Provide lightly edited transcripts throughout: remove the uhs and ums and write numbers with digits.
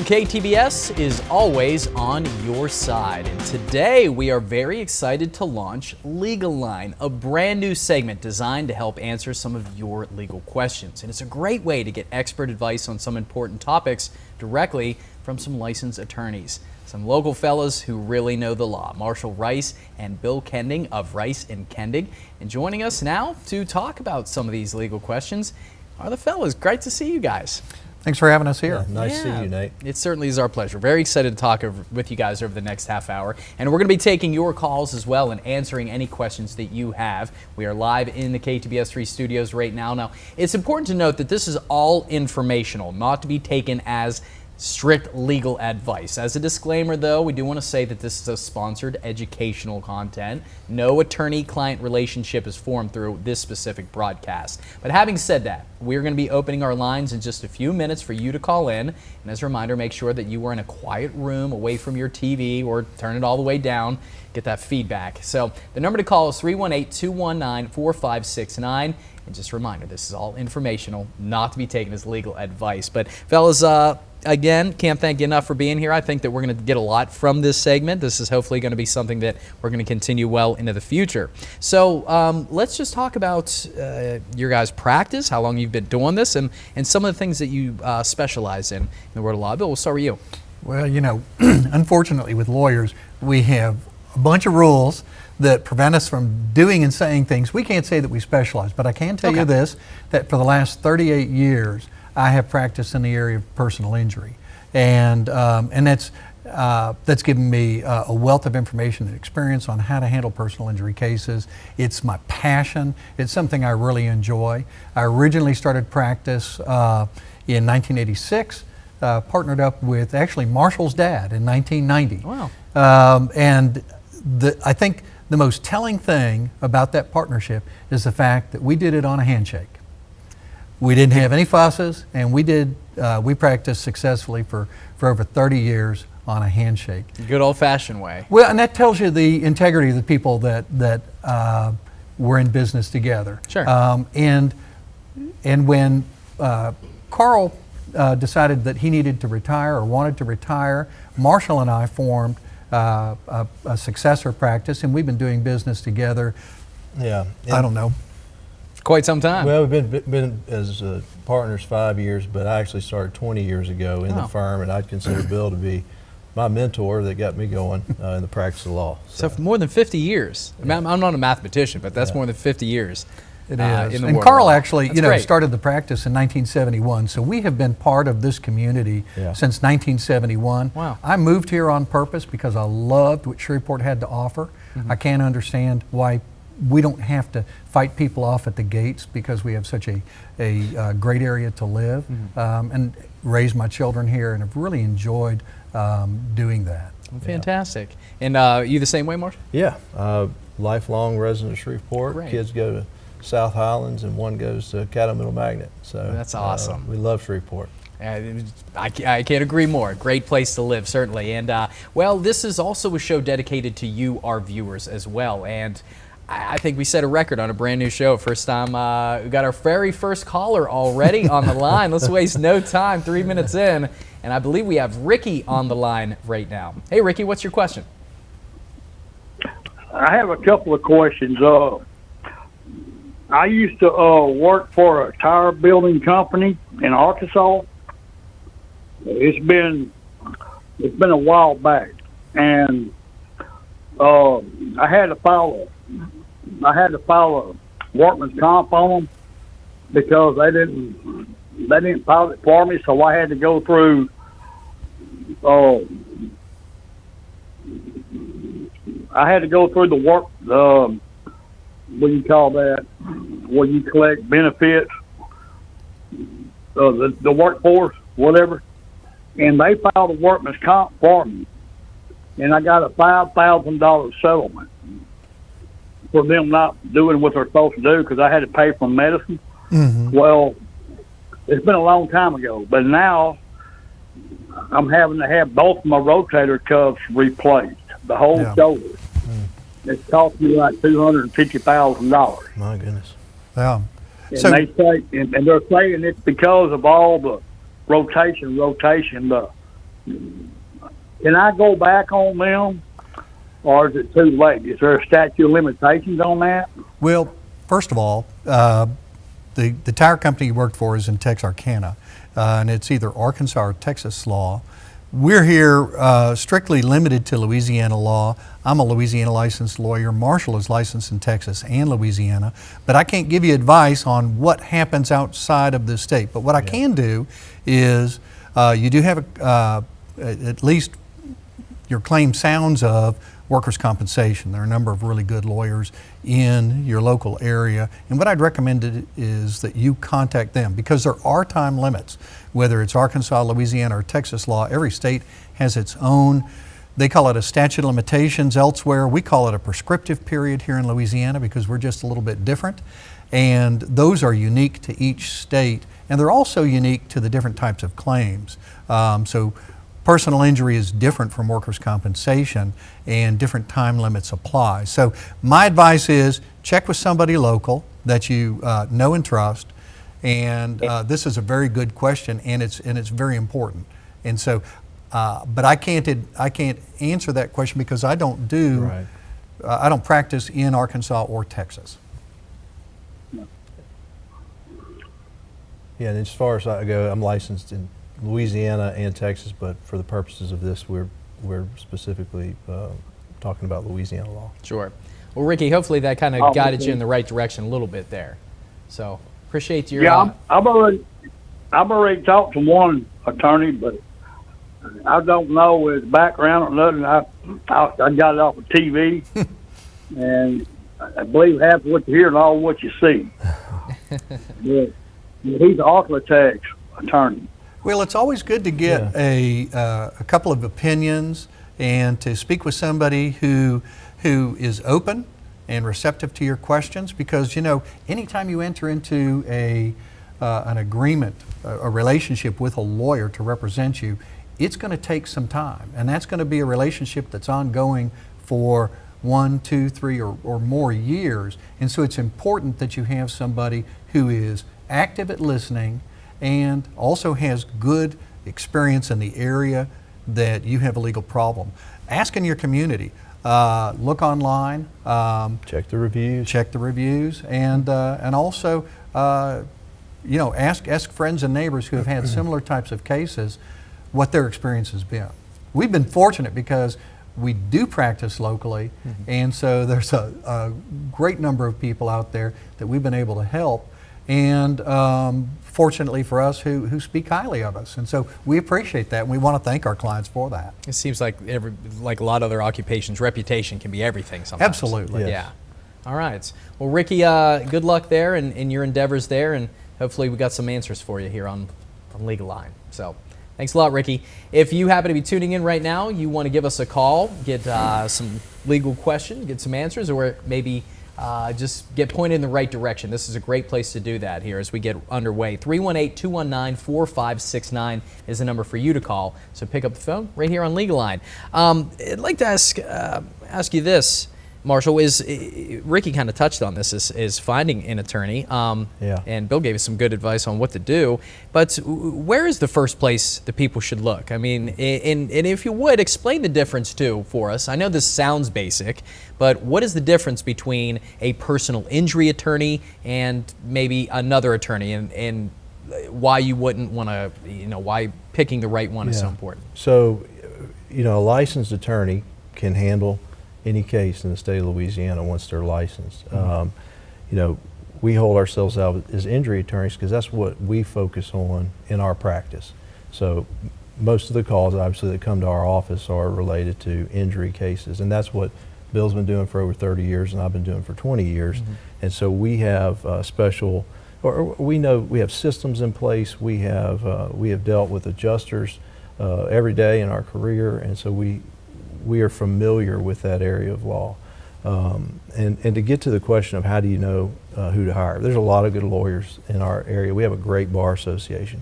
KTBS is always on your side, and today we are very excited to launch Legal Line, a brand new segment designed to help answer some of your legal questions. And it's a great way to get expert advice on some important topics directly from some licensed attorneys. Some local fellas who really know the law, Marshall Rice and Bill Kendig of Rice and Kendig. And joining us now to talk about some of these legal questions are the fellas. Great to see you guys. Thanks for having us here. Nice to see you, Nate. It certainly is our pleasure. Very excited to talk with you guys over the next half hour. And we're going to be taking your calls as well and answering any questions that you have. We are live in the KTBS 3 studios right now. Now, it's important to note that this is all informational, not to be taken as strict legal advice. As a disclaimer, though, we do want to say that this is a sponsored educational content. No attorney-client relationship is formed through this specific broadcast. But having said that, we're going to be opening our lines in just a few minutes for you to call in. And as a reminder, make sure that you are in a quiet room away from your TV or turn it all the way down. Get that feedback. So the number to call is 318-219-4569. And just a reminder, this is all informational, not to be taken as legal advice. But fellas, again, can't thank you enough for being here. I think that we're going to get a lot from this segment. This is hopefully going to be something that we're going to continue well into the future. So let's just talk about your guys' practice, how long you've been doing this, and some of the things that you specialize in the world of law. Bill, we'll start with you. Well, you know, unfortunately with lawyers, we have a bunch of rules that prevent us from doing and saying things. We can't say that we specialize, but I can tell you this, that for the last 38 years, I have practiced in the area of personal injury. And that's given me a wealth of information and experience on how to handle personal injury cases. It's my passion. It's something I really enjoy. I originally started practice in 1986, partnered up with actually Marshall's dad in 1990. Wow. And I think the most telling thing about that partnership is the fact that we did it on a handshake. We didn't have any fusses, and we practiced successfully for over 30 years on a handshake. Good old-fashioned way. Well, and that tells you the integrity of the people that were in business together. Sure. And when Carl decided that he needed to retire or wanted to retire, Marshall and I formed a successor practice, and we've been doing business together. Yeah. I don't know. Quite some time. Well, we've been as partners 5 years, but I actually started 20 years ago in the firm, and I'd consider Bill to be my mentor that got me going in the practice of law. So for more than 50 years. Yeah. I'm not a mathematician, but that's more than 50 years. It is. In the and world Carl of law. actually, started the practice in 1971, so we have been part of this community since 1971. Wow. I moved here on purpose because I loved what Shreveport had to offer. I can't understand why we don't have to fight people off at the gates because we have such a great area to live, and raise my children here, and have really enjoyed doing that. Well, fantastic. And you the same way, Marshall? Yeah. Lifelong resident of Shreveport. Great. Kids go to South Highlands, and one goes to Caddo Middle Magnet. So that's awesome. We love Shreveport. I can't agree more. Great place to live, certainly. And well, this is also a show dedicated to you, our viewers, as well. And I think we set a record on a brand new show. First time we got our very first caller already on the line. Let's waste no time, 3 minutes in. And I believe we have Ricky on the line right now. Hey, Ricky, what's your question? I have a couple of questions. I used to work for a tire building company in Arkansas. It's been a while back, and I had to file a workman's comp on them because they didn't file it for me, so I had to go through the work, what do you call that, where you collect benefits, the workforce, whatever, and they filed a workman's comp for me, and I got a $5,000 settlement for them not doing what they're supposed to do because I had to pay for medicine. Well, it's been a long time ago, but now I'm having to have both my rotator cuffs replaced, the whole shoulder. It's cost me like $250,000. My goodness. Yeah. And they say, and they're saying it's because of all the rotation, can I go back on them, or is it too late? Is there a statute of limitations on that? Well, first of all, the tire company you worked for is in Texarkana, and it's either Arkansas or Texas law. We're here strictly limited to Louisiana law. I'm a Louisiana licensed lawyer. Marshall is licensed in Texas and Louisiana, but I can't give you advice on what happens outside of the state. But what I can do is you do have at least your claim sounds of workers' compensation. There are a number of really good lawyers in your local area, and what I'd recommend is that you contact them, because there are time limits. Whether it's Arkansas, Louisiana, or Texas law, every state has its own. They call it a statute of limitations elsewhere. We call it a prescriptive period here in Louisiana because we're just a little bit different, and those are unique to each state, and they're also unique to the different types of claims. So personal injury is different from workers' compensation, and different time limits apply. So my advice is check with somebody local that you know and trust, and this is a very good question, and it's very important. And so, but I can't answer that question because I don't do I don't practice in Arkansas or Texas. Yeah, and as far as I go, I'm licensed in Louisiana and Texas, but for the purposes of this, we're specifically talking about Louisiana law. Sure. Well, Ricky, hopefully that kind of guided you in the right direction a little bit there. So appreciate your. Yeah, I've already talked to one attorney, but I don't know his background or nothing. I got it off of TV, and I believe half what you hear and all what you see. Yeah, he's an architect's attorney. Well, it's always good to get a couple of opinions and to speak with somebody who is open and receptive to your questions, because anytime you enter into an agreement, a relationship with a lawyer to represent you, it's going to take some time, and that's going to be a relationship that's ongoing for 1, 2, 3, or more years. And so it's important that you have somebody who is active at listening and also has good experience in the area that you have a legal problem. Ask in your community. Look online. Check the reviews. Check the reviews, and also, ask friends and neighbors who have had similar types of cases what their experience has been. We've been fortunate because we do practice locally, and so there's a great number of people out there that we've been able to help, and fortunately for us, who speak highly of us. And so we appreciate that, and we want to thank our clients for that. It seems like like a lot of other occupations, reputation can be everything sometimes. Absolutely. Yes. Yeah. All right. Well, Ricky, good luck there in your endeavors there, and hopefully we got some answers for you here on Legal Line. So thanks a lot, Ricky. If you happen to be tuning in right now, you want to give us a call, get some legal questions, get some answers, or maybe just get pointed in the right direction. This is a great place to do that here as we get underway. 318-219-4569 is the number for you to call. So pick up the phone right here on Legal Line. I'd like to ask you this, Marshall. Ricky kind of touched on this, is finding an attorney. And Bill gave us some good advice on what to do. But where is the first place that people should look? I mean, and if you would, explain the difference too for us. I know this sounds basic, but what is the difference between a personal injury attorney and maybe another attorney, and why you wouldn't want to, why picking the right one is so important? So, a licensed attorney can handle any case in the state of Louisiana once they're licensed. We hold ourselves out as injury attorneys because that's what we focus on in our practice. So most of the calls, obviously, that come to our office are related to injury cases, and that's what Bill's been doing for over 30 years and I've been doing for 20 years. And so we have we know we have systems in place. We have dealt with adjusters every day in our career, and so we are familiar with that area of law. And to get to the question of how do you know who to hire, there's a lot of good lawyers in our area. We have a great bar association.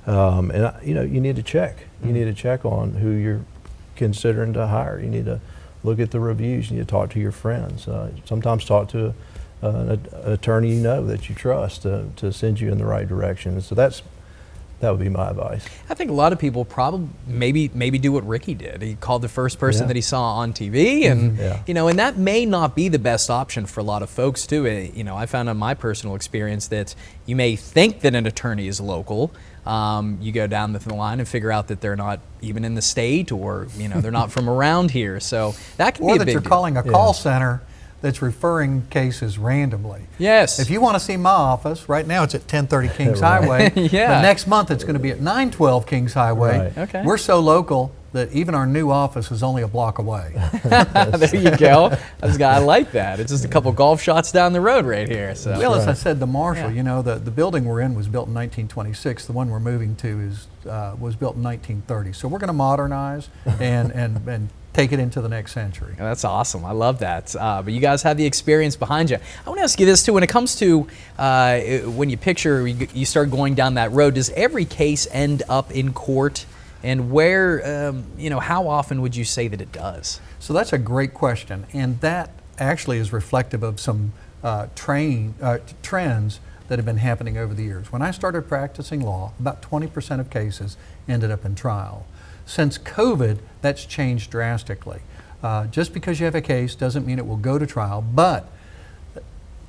You need to check. You need to check on who you're considering to hire. You need to look at the reviews. You need to talk to your friends. Sometimes talk to an attorney that you trust to send you in the right direction. And so that's That would be my advice. I think a lot of people probably maybe do what Ricky did. He called the first person Yeah. that he saw on TV, and Yeah. you know, and that may not be the best option for a lot of folks too. You know, I found in my personal experience that you may think that an attorney is local. You go down the line and figure out that they're not even in the state, or you know, they're not from around here. So that can Or be a that big you're deal. calling a call center that's referring cases randomly. Yes. If you want to see my office, right now it's at 1030 Kings Highway. Yeah. But next month it's going to be at 912 Kings Highway. Right. Okay. We're so local that even our new office is only a block away. There you go. I like that. It's just a couple golf shots down the road right here. So. Well, as I said to Marshall, Yeah. you know, the building we're in was built in 1926. The one we're moving to was built in 1930. So we're going to modernize and take it into the next century. That's awesome. I love that. But you guys have the experience behind you. I want to ask you this too. When it comes to when you picture you start going down that road, does every case end up in court? And where, you know, how often would you say that it does? So that's a great question, and that actually is reflective of some trends that have been happening over the years. When I started practicing law, about 20% of cases ended up in trial. Since COVID, that's changed drastically. Just because you have a case doesn't mean it will go to trial, but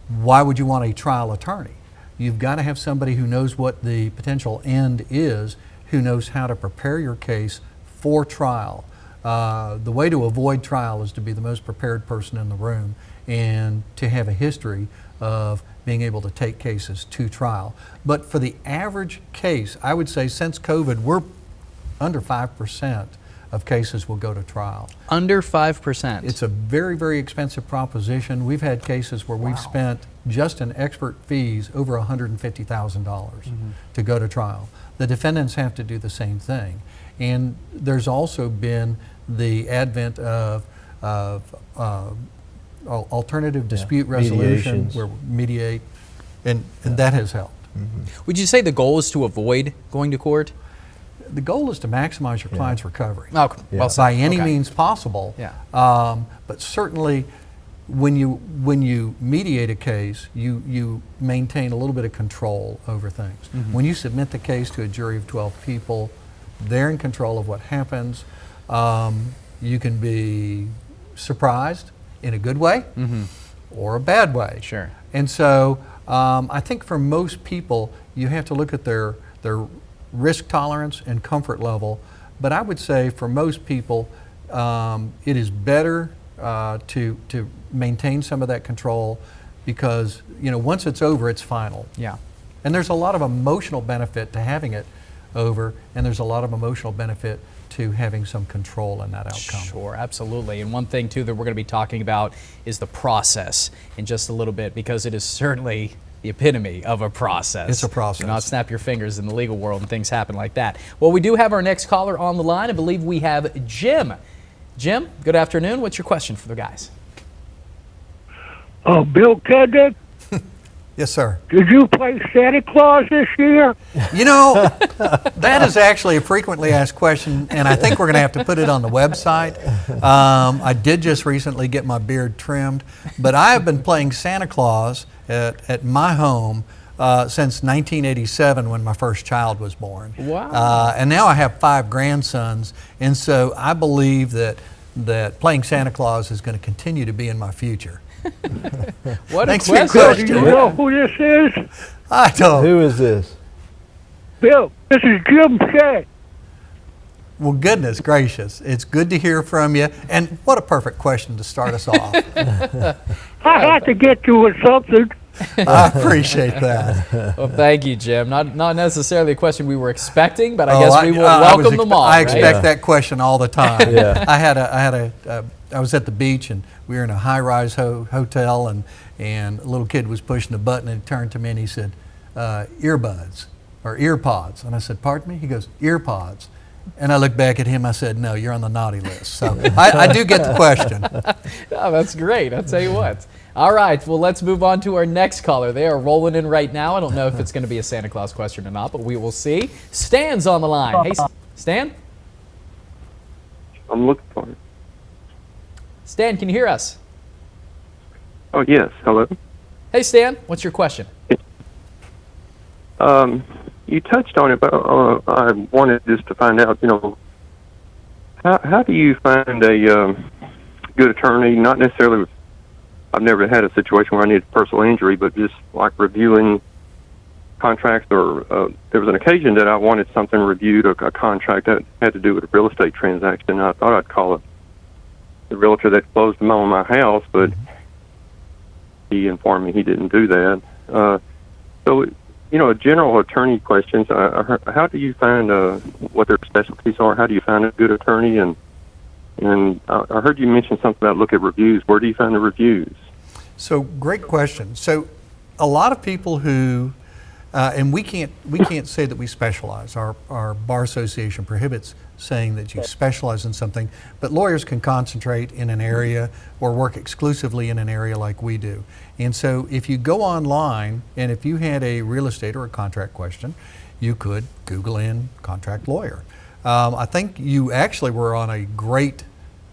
why would you want a trial attorney? You've got to have somebody who knows what the potential end is, who knows how to prepare your case for trial. The way to avoid trial is to be the most prepared person in the room and to have a history of being able to take cases to trial. But for the average case, I would say since COVID, we're under 5% of cases will go to trial. Under 5%. It's a very, very expensive proposition. We've had cases where we've spent just in expert fees over $150,000 to go to trial. The defendants have to do the same thing. And there's also been the advent of alternative dispute resolution, Mediations. where we mediate, and that has helped. Would you say the goal is to avoid going to court? The goal is to maximize your client's recovery. Oh, Yeah. well said. By any Okay. means possible. Yeah. But certainly, when you mediate a case, you maintain a little bit of control over things. When you submit the case to a jury of 12 people, they're in control of what happens. You can be surprised in a good way or a bad way. Sure. And so I think for most people, you have to look at their risk tolerance and comfort level. But I would say for most people, it is better to maintain some of that control, because you know once it's over, it's final. Yeah. And there's a lot of emotional benefit to having it over, and there's a lot of emotional benefit to having some control in that outcome. Sure, absolutely. And one thing too that we're going to be talking about is the process in just a little bit, because it is certainly the epitome of a process. It's a process. Do not snap your fingers in the legal world and things happen like that. Well, we do have our next caller on the line. I believe we have Jim. Jim, good afternoon. What's your question for the guys? Bill Kendig, Yes, sir. did you play Santa Claus this year? You know, that is actually a frequently asked question, and I think we're going to have to put it on the website. I did just recently get my beard trimmed, but I have been playing Santa Claus at my home since 1987, when my first child was born. Wow. And now I have 5 grandsons, and so I believe that playing Santa Claus is going to continue to be in my future. What Thanks a for your question. Do you know who this is? I don't. Who is this? Bill, this is Jim Shea. Well, goodness gracious. It's good to hear from you. And what a perfect question to start us off. I had to get you with something. I appreciate that. Well, thank you, Jim. Not necessarily a question we were expecting, but I Oh, guess we will welcome them all. I right? expect that question all the time. Yeah. I was at the beach, and we were in a high-rise hotel, and a little kid was pushing the button, and he turned to me and he said, earbuds or earpods. And I said, pardon me? He goes, earpods. And I looked back at him, I said, no, you're on the naughty list. So I do get the question. Oh, that's great. I'll tell you what. All right, well, let's move on to our next caller. They are rolling in right now. I don't know if it's going to be a Santa Claus question or not, but we will see. Stan's on the line. Hey, Stan? I'm looking for it. Stan, can you hear us? Oh, yes. Hello. Hey, Stan, what's your question? you touched on it, but I wanted just to find out, how do you find a good attorney? Not necessarily, I've never had a situation where I needed personal injury, but just like reviewing contracts, or there was an occasion that I wanted something reviewed, a contract that had to do with a real estate transaction. I thought I'd call it the realtor that closed them on my house, but he informed me he didn't do that. So, general attorney questions. How do you find what their specialties are? How do you find a good attorney? And I heard you mention something about look at reviews. Where do you find the reviews? So great question. So a lot of people who, and we can't say that we specialize. Our bar association prohibits saying that you specialize in something, but lawyers can concentrate in an area or work exclusively in an area like we do. And so if you go online and if you had a real estate or a contract question, you could Google in contract lawyer. I think you actually were on a great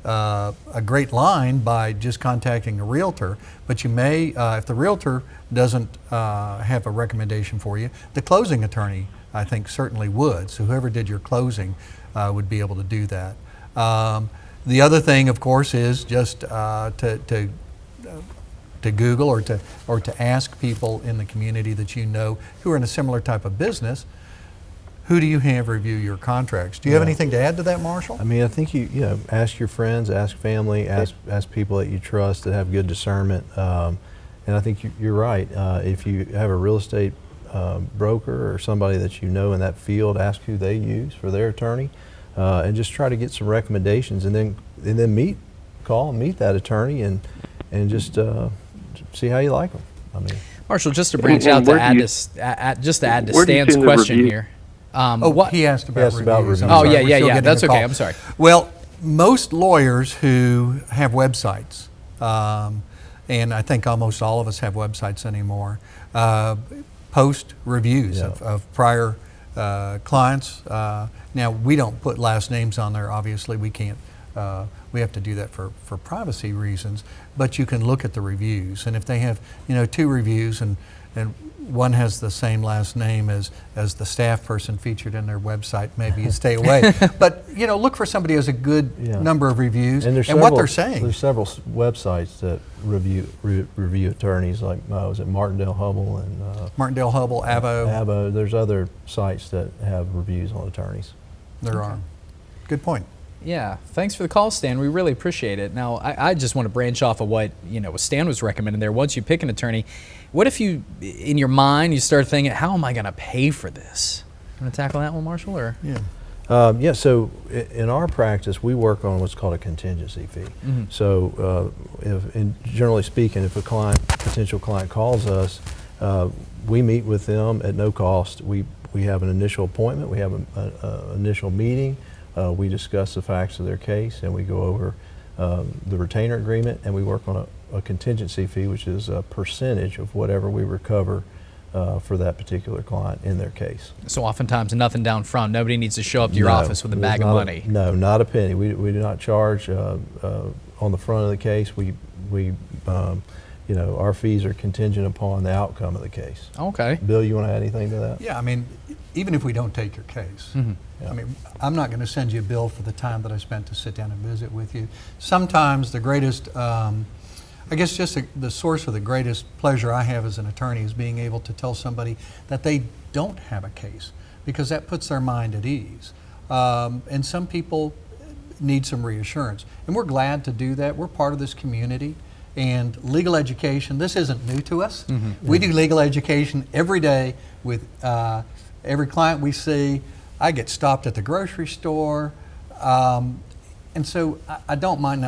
line by just contacting a realtor, but you may, if the realtor doesn't have a recommendation for you, the closing attorney, I think, certainly would. So whoever did your closing would be able to do that. The other thing, of course, is just to Google or to ask people in the community that you know who are in a similar type of business. Who do you have review your contracts? Do you have anything to add to that, Marshall? I mean, I think you ask your friends, ask family, ask people that you trust that have good discernment. And I think you're right. If you have a real estate broker or somebody that you know in that field, ask who they use for their attorney, and just try to get some recommendations, and then call and meet that attorney, and just see how you like them. I mean, Marshall, just to branch out to add to Stan's question here. He asked about reviews. Oh, yeah. That's okay. I'm sorry. Well, most lawyers who have websites, and I think almost all of us have websites anymore, post reviews of prior clients. Now, we don't put last names on there. Obviously, we can't. We have to do that for privacy reasons. But you can look at the reviews, and if they have 2 reviews and one has the same last name as the staff person featured in their website, maybe you stay away. But look for somebody who has a good number of reviews and what they're saying. There's several websites that review attorneys, like was it Martindale Hubble and Martindale Hubble, Avo. There's other sites that have reviews on attorneys. There are. Good point. Yeah, thanks for the call, Stan. We really appreciate it. Now, I just want to branch off of what Stan was recommending there. Once you pick an attorney, what if you, in your mind, you start thinking, how am I going to pay for this? Want to tackle that one, Marshall? Or so in our practice, we work on what's called a contingency fee. Mm-hmm. So generally speaking, if a potential client calls us, we meet with them at no cost. We have an initial appointment. We have an initial meeting. We discuss the facts of their case, and we go over the retainer agreement, and we work on a contingency fee, which is a percentage of whatever we recover for that particular client in their case. So oftentimes nothing down front. Nobody needs to show up to your office with a bag of money. No, not a penny. We do not charge on the front of the case. Our fees are contingent upon the outcome of the case. Okay. Bill, you want to add anything to that? Yeah, I mean, even if we don't take your case, I mean, I'm not going to send you a bill for the time that I spent to sit down and visit with you. Sometimes the greatest, I guess just the source of the greatest pleasure I have as an attorney is being able to tell somebody that they don't have a case, because that puts their mind at ease. And some people need some reassurance. And we're glad to do that. We're part of this community. And legal education, this isn't new to us. Mm-hmm. We do legal education every day with every client we see. I get stopped at the grocery store. And so I don't mind,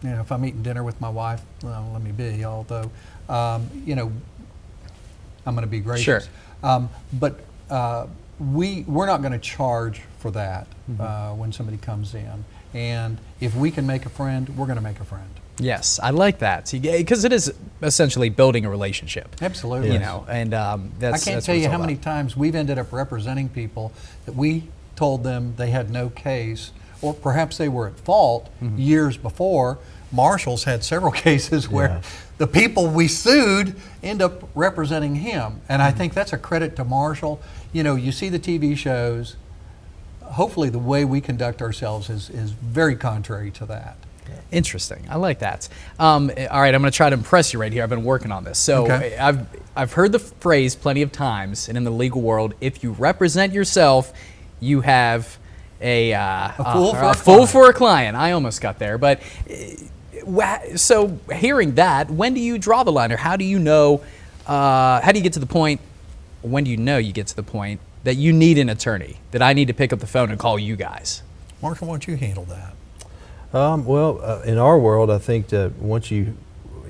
if I'm eating dinner with my wife, well, let me be, although, I'm going to be gracious. Sure. But we're not going to charge for that when somebody comes in. And if we can make a friend, we're going to make a friend. Yes, I like that, because it is essentially building a relationship. Absolutely. And that's. I can't tell you how many times we've ended up representing people that we told them they had no case, or perhaps they were at fault years before, Marshall's had several cases where Yeah. the people we sued end up representing him. And I think that's a credit to Marshall. You know, you see the TV shows. Hopefully the way we conduct ourselves is very contrary to that. Interesting. I like that. All right, I'm going to try to impress you right here. I've been working on this. So Okay. I've heard the phrase plenty of times, and in the legal world, if you represent yourself, you have a fool for a client. I almost got there, but so hearing that, when do you draw the line, or how do you know? How do you get to the point? When do you know you get to the point that you need an attorney? That I need to pick up the phone and call you guys? Marshall, why don't you handle that? Well, in our world, I think that once you're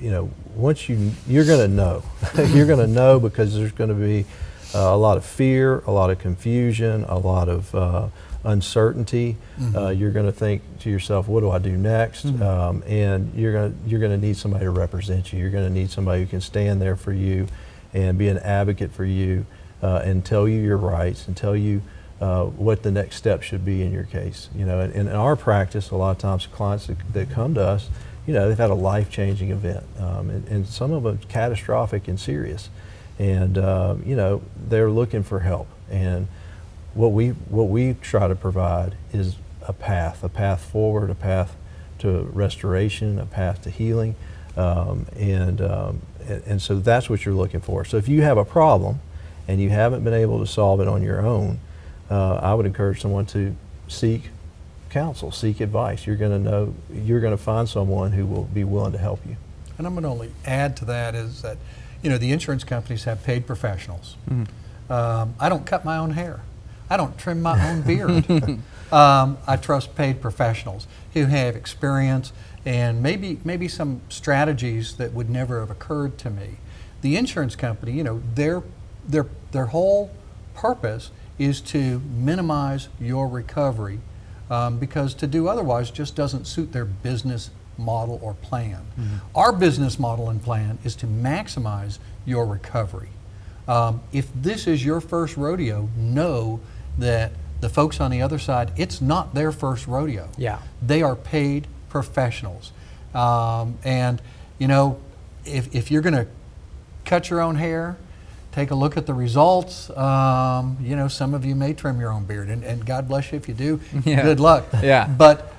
going to know. You're going to know because there's going to be a lot of fear, a lot of confusion, a lot of uncertainty. You're going to think to yourself, what do I do next? And you're going to need somebody to represent you. You're going to need somebody who can stand there for you and be an advocate for you and tell you your rights and tell you what the next step should be in your case. You know, and in our practice, a lot of times clients that come to us, you know, they've had a life-changing event, and some of them catastrophic and serious, and you know, they're looking for help. And what we try to provide is a path forward, a path to restoration, a path to healing, and so that's what you're looking for. So if you have a problem and you haven't been able to solve it on your own, I would encourage someone to seek counsel, seek advice. You're going to find someone who will be willing to help you. And I'm going to only add to that is that, you know, the insurance companies have paid professionals. I don't cut my own hair. I don't trim my own beard. I trust paid professionals who have experience and maybe some strategies that would never have occurred to me. The insurance company, you know, their whole purpose is to minimize your recovery because to do otherwise just doesn't suit their business model or plan. Our business model and plan is to maximize your recovery. If this is your first rodeo, know that the folks on the other side, it's not their first rodeo. Yeah. They are paid professionals. And, you know, if you're going to cut your own hair, take a look at the results. You know, some of you may trim your own beard, and God bless you if you do. Yeah. Good luck. Yeah. But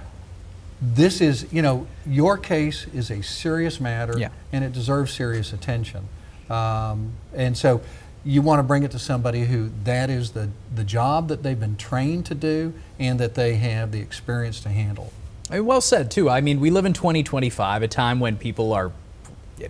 this is, you know, your case is a serious matter, Yeah. and it deserves serious attention. And so you want to bring it to somebody who that is the job that they've been trained to do and that they have the experience to handle. Well said, too. I mean, we live in 2025, a time when people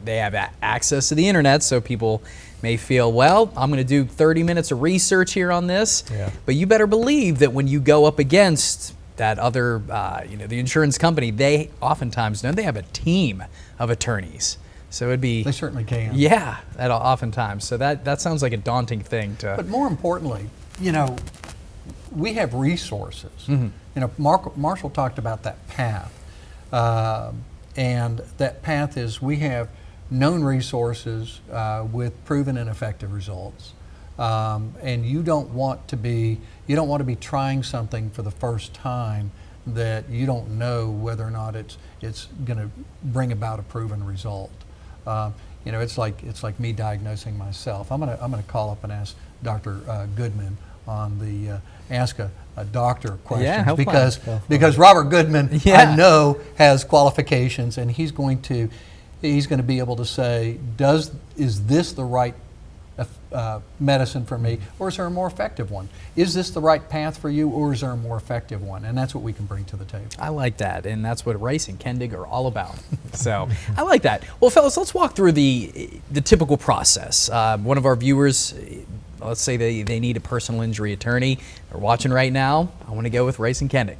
they have access to the internet, so people may feel, well, I'm going to do 30 minutes of research here on this. Yeah. But you better believe that when you go up against that other, you know, the insurance company, they oftentimes they have a team of attorneys. So it'd be, They certainly can. yeah, that oftentimes. So that sounds like a daunting thing to. But more importantly, you know, we have resources. You know, Marshall talked about that path. And that path is we have known resources with proven and effective results. And you don't want to be trying something for the first time that you don't know whether or not it's going to bring about a proven result. You know, it's like me diagnosing myself. I'm gonna call up and ask Dr. Goodman on the Ask a Doctor questions because Robert Goodman I know has qualifications, and he's going to be able to say, is this the right medicine for me, or is there a more effective one? Is this the right path for you, or is there a more effective one? And that's what we can bring to the table. I like that, and that's what Rice and Kendig are all about. So I like that. Well, fellas, let's walk through the typical process. One of our viewers, let's say they need a personal injury attorney. They're watching right now. I want to go with Rice and Kendig.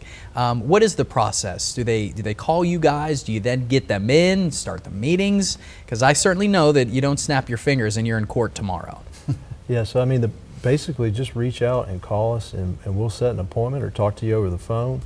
What is the process? Do they call you guys? Do you then get them in, start the meetings? Because I certainly know that you don't snap your fingers and you're in court tomorrow. Yeah, so I mean, basically just reach out and call us, and we'll set an appointment or talk to you over the phone.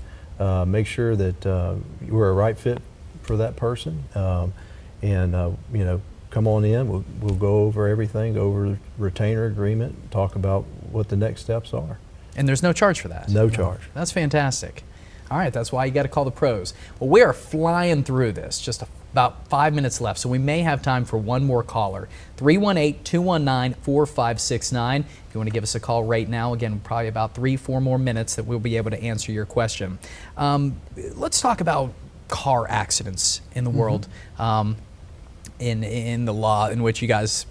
Make sure that we're a right fit for that person, and you know, come on in. We'll go over everything, go over the retainer agreement, talk about what the next steps are. And there's no charge for that? No charge. That's fantastic. All right, that's why you got to call the pros. Well, we are flying through this. Just about 5 minutes left, so we may have time for one more caller. 318-219-4569. If you want to give us a call right now, again, probably about 3-4 more minutes that we'll be able to answer your question. Let's talk about car accidents in the world, in the law in which you guys,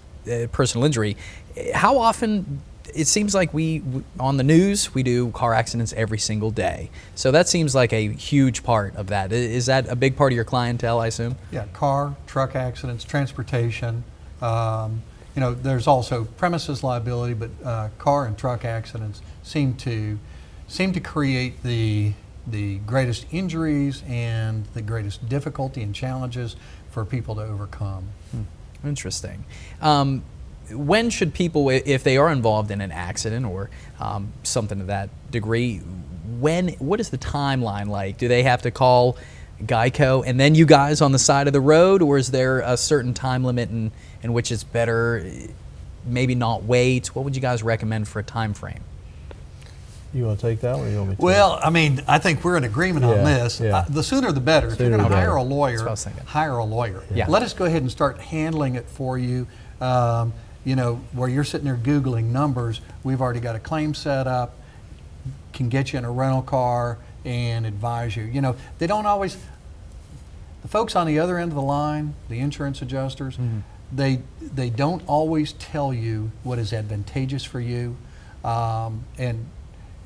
personal injury. How often? It seems like we on the news, we do car accidents every single day. So that seems like a huge part of that. Is that a big part of your clientele, I assume? Yeah, car, truck accidents, transportation. There's also premises liability, but car and truck accidents seem to create the greatest injuries and the greatest difficulty and challenges for people to overcome. Interesting. When should people, if they are involved in an accident or something of that degree, what is the timeline like? Do they have to call Geico and then you guys on the side of the road, or is there a certain time limit in which it's better maybe not wait? What would you guys recommend for a time frame? You want to take that one, or you want me to? Well, I mean, I think we're in agreement on this. Yeah. The sooner the better. If you're Sooner going to the hire a better. lawyer, That's what I was thinking. hire a lawyer. Yeah. Let us go ahead and start handling it for you. Where you're sitting there Googling numbers, we've already got a claim set up, can get you in a rental car and advise you. They don't always, the folks on the other end of the line, the insurance adjusters, they don't always tell you what is advantageous for you.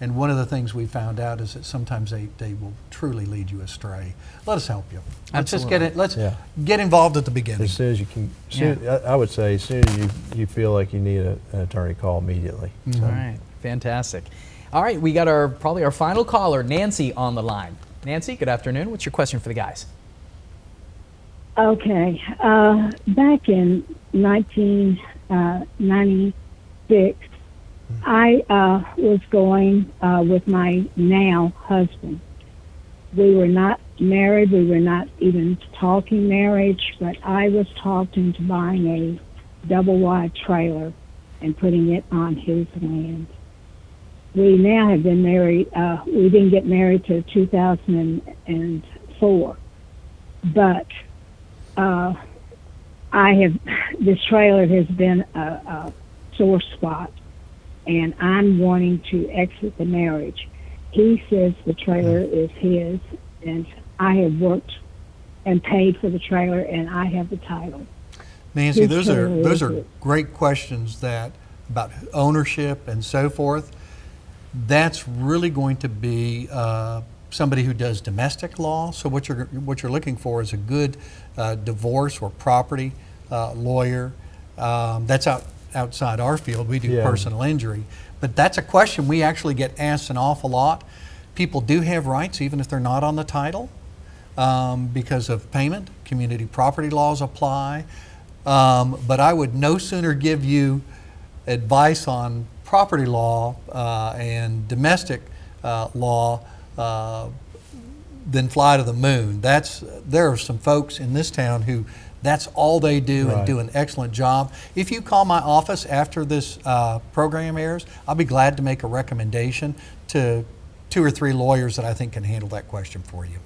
And one of the things we found out is that sometimes they will truly lead you astray. Let us help you. Let's just get it. Let's get involved at the beginning. As soon as you can, I would say as soon as you feel like you need an attorney, call immediately. All right, fantastic. All right, we got probably our final caller, Nancy, on the line. Nancy, good afternoon. What's your question for the guys? Okay. Back in 1996, I was going with my now husband. We were not married. We were not even talking marriage, but I was talked into buying a double-wide trailer and putting it on his land. We now have been married. We didn't get married till 2004, but this trailer has been a sore spot, and I'm wanting to exit the marriage. He says the trailer is his, and I have worked and paid for the trailer, and I have the title. Nancy, those are great questions about ownership and so forth. That's really going to be somebody who does domestic law. So what you're looking for is a good divorce or property lawyer. That's outside our field. We do personal injury, but that's a question we actually get asked an awful lot. People do have rights even if they're not on the title because of payment. Community property laws apply, but I would no sooner give you advice on property law and domestic law than fly to the moon. There are some folks in this town who that's all they do and do an excellent job. If you call my office after this program airs, I'll be glad to make a recommendation to 2 or 3 lawyers that I think can handle that question for you.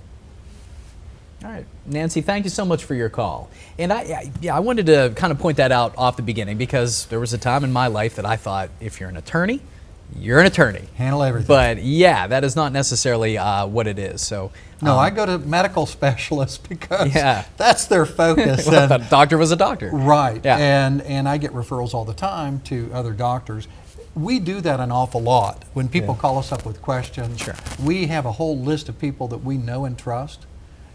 All right, Nancy, thank you so much for your call. And I wanted to kind of point that out off the beginning because there was a time in my life that I thought if you're an attorney, you're an attorney. Handle everything. But yeah, that is not necessarily what it is. So no, I go to medical specialists because Yeah. that's their focus. well, the doctor was a doctor. Right. Yeah. And I get referrals all the time to other doctors. We do that an awful lot. When people call us up with questions, we have a whole list of people that we know and trust.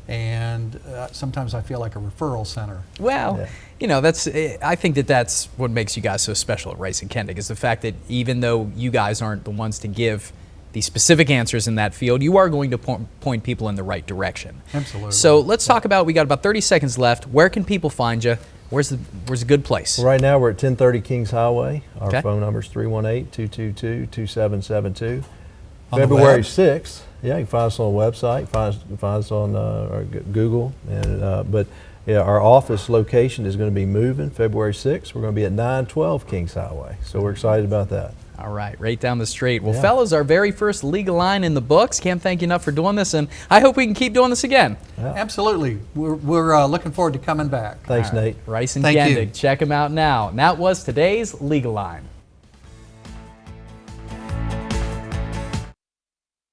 And sometimes I feel like a referral center. Well, I think that's what makes you guys so special at Rice and Kendig is the fact that even though you guys aren't the ones to give the specific answers in that field, you are going to point people in the right direction. Absolutely. So let's talk about, we got about 30 seconds left. Where can people find you? Where's a good place? Right now we're at 1030 Kings Highway. Our Okay. phone number is 318-222-2772. On the February web? 6th. Yeah, you can find us on the website, find us on Google. And our office location is going to be moving February 6th. We're going to be at 912 Kings Highway. So we're excited about that. All right, right down the street. Well, Yeah. fellas, our very first legal line in the books. Can't thank you enough for doing this, and I hope we can keep doing this again. Absolutely. We're looking forward to coming back. Thanks, Nate. Rice and Thank you. Kendig, check them out now. And that was today's Legal Line.